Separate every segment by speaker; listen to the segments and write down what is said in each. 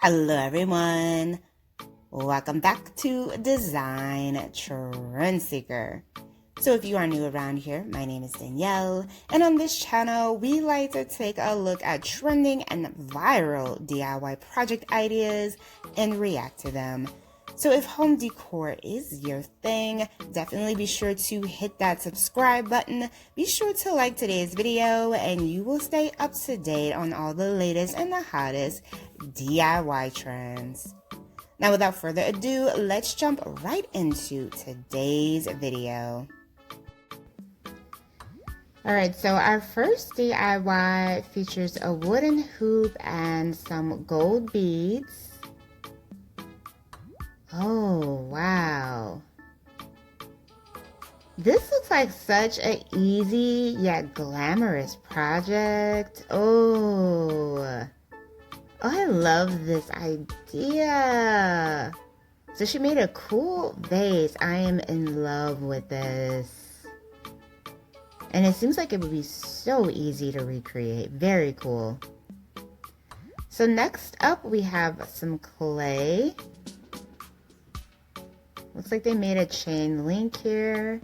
Speaker 1: Hello everyone, welcome back to Design Trend Seeker. So if you are new around here, my name is Danielle, and on this channel we like to take a look at trending and viral DIY project ideas and react to them. So if home decor is your thing, definitely be sure to hit that subscribe button. Be sure to like today's video and you will stay up to date on all the latest and the hottest DIY trends. Now without further ado, let's jump right into today's video. Alright, so our first DIY features a wooden hoop and some gold beads. Oh, wow. This looks like such an easy yet glamorous project. Oh, I love this idea. So she made a cool vase. I am in love with this. And it seems like it would be so easy to recreate. Very cool. So next up we have some clay. Looks like they made a chain link here.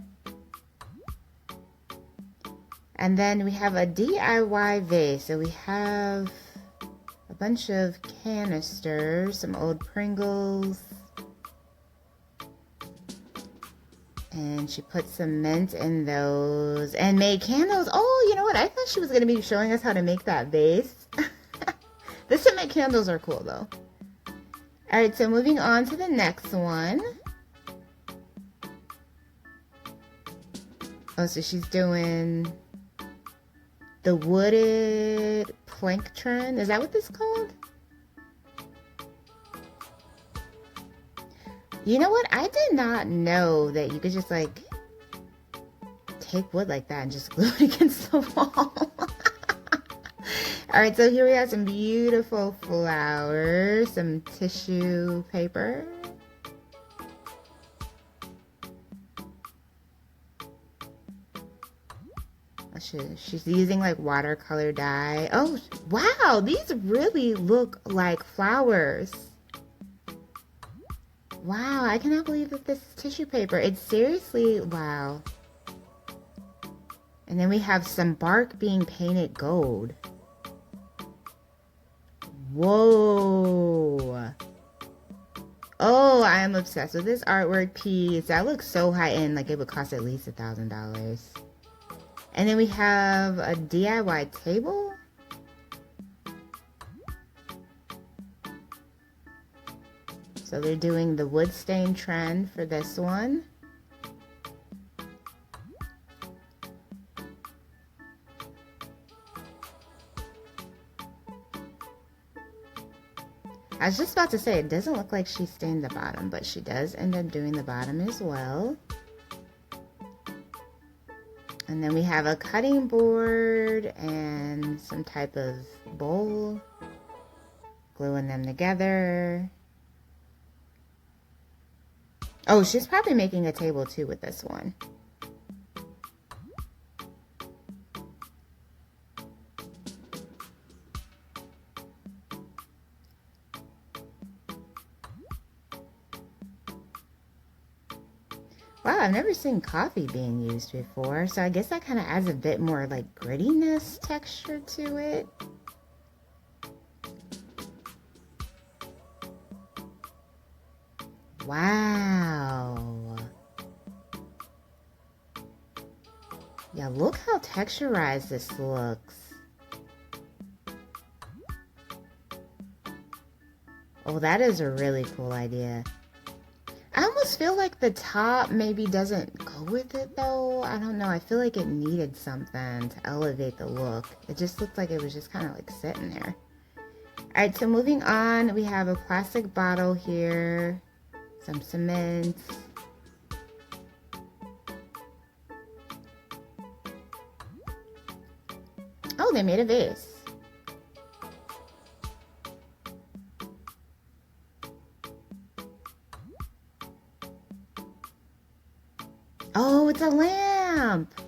Speaker 1: And then we have a DIY vase. So we have a bunch of canisters, some old Pringles. And she put some mint in those and made candles. Oh, you know what? I thought she was going to be showing us how to make that vase. The cement candles are cool though. Alright, so moving on to the next one. Oh, so she's doing the wooded plank trend. Is that what this is called? You know what? I did not know that you could just like take wood like that and just glue it against the wall. Alright, so here we have some beautiful flowers, some tissue paper. She's using like watercolor dye. Oh, wow, these really look like flowers. Wow, I cannot believe that this is tissue paper. It's seriously, wow. And then we have some bark being painted gold. Whoa. Oh, I am obsessed with this artwork piece. That looks so high end, like it would cost at least $1,000. And then we have a DIY table. So they're doing the wood stain trend for this one. I was just about to say, it doesn't look like she stained the bottom, but she does end up doing the bottom as well. And then we have a cutting board and some type of bowl. Gluing them together. Oh, she's probably making a table too with this one. Wow, I've never seen coffee being used before, so I guess that kind of adds a bit more like grittiness texture to it. Wow. Yeah, look how texturized this looks. Oh, that is a really cool idea. I almost feel like the top maybe doesn't go with it though. I don't know. I feel like it needed something to elevate the look. It just looked like it was just kind of like sitting there. Alright, so moving on, we have a plastic bottle here. Some cement. Oh, they made a vase. Oh, it's a lamp.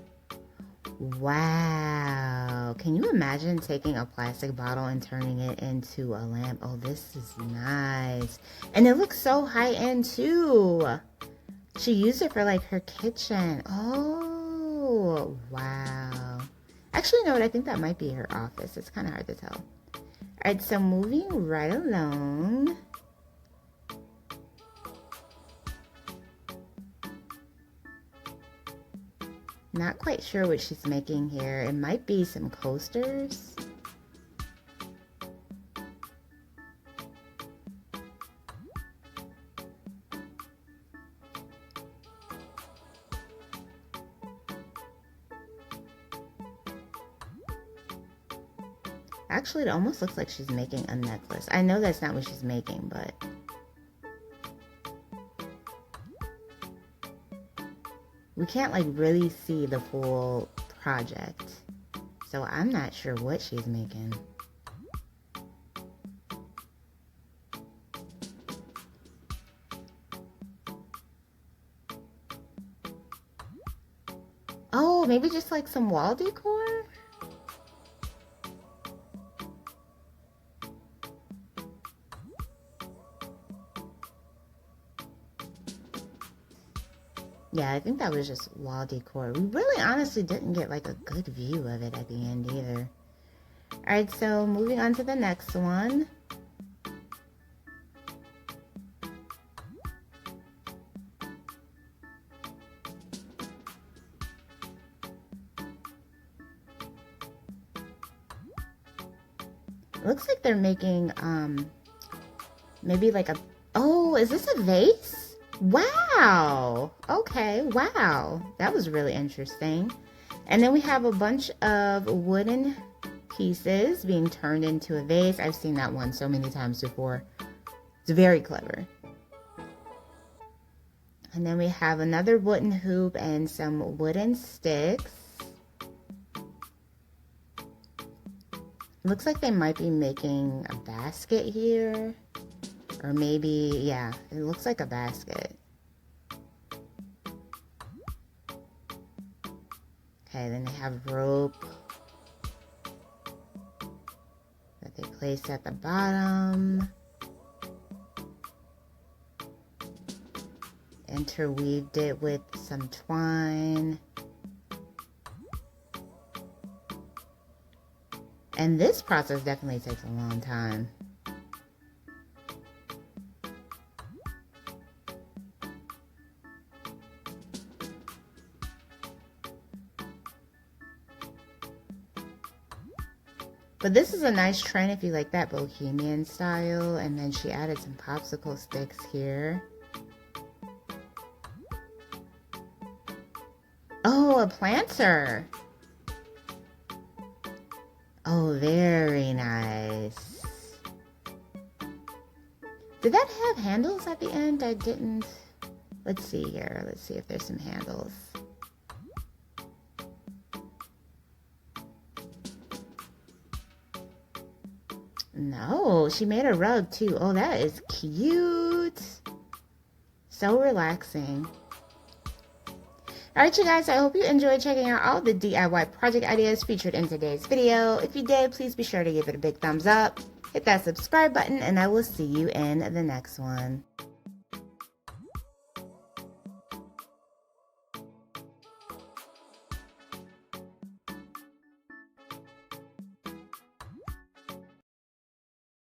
Speaker 1: Wow. Wow. Can you imagine taking a plastic bottle and turning it into a lamp? Oh, this is nice. And it looks so high-end too. She used it for like her kitchen. Oh, wow. Actually, no, I think that might be her office. It's kind of hard to tell. All right, so moving right along. Not quite sure what she's making here. It might be some coasters. Actually, it almost looks like she's making a necklace. I know that's not what she's making, but... we can't like really see the full project. So I'm not sure what she's making. Oh, maybe just like some wall decor? Yeah, I think that was just wall decor. We really honestly didn't get like a good view of it at the end either. Alright, so moving on to the next one. It looks like they're making maybe like a... oh, is this a vase? Wow. Okay, wow. That was really interesting. And then we have a bunch of wooden pieces being turned into a vase. I've seen that one so many times before. It's very clever. And then we have another wooden hoop and some wooden sticks. Looks like they might be making a basket here. Or maybe, yeah, it looks like a basket. Okay, then they have rope that they place at the bottom. Interweaved it with some twine. And this process definitely takes a long time. But this is a nice trend if you like that Bohemian style. And then she added some popsicle sticks here. Oh, a planter. Oh, very nice. Did that have handles at the end? I didn't. Let's see here. Let's see if there's some handles. No, she made a rug too. Oh, that is cute. So relaxing. Alright, you guys, I hope you enjoyed checking out all the DIY project ideas featured in today's video. If you did, please be sure to give it a big thumbs up, hit that subscribe button, and I will see you in the next one.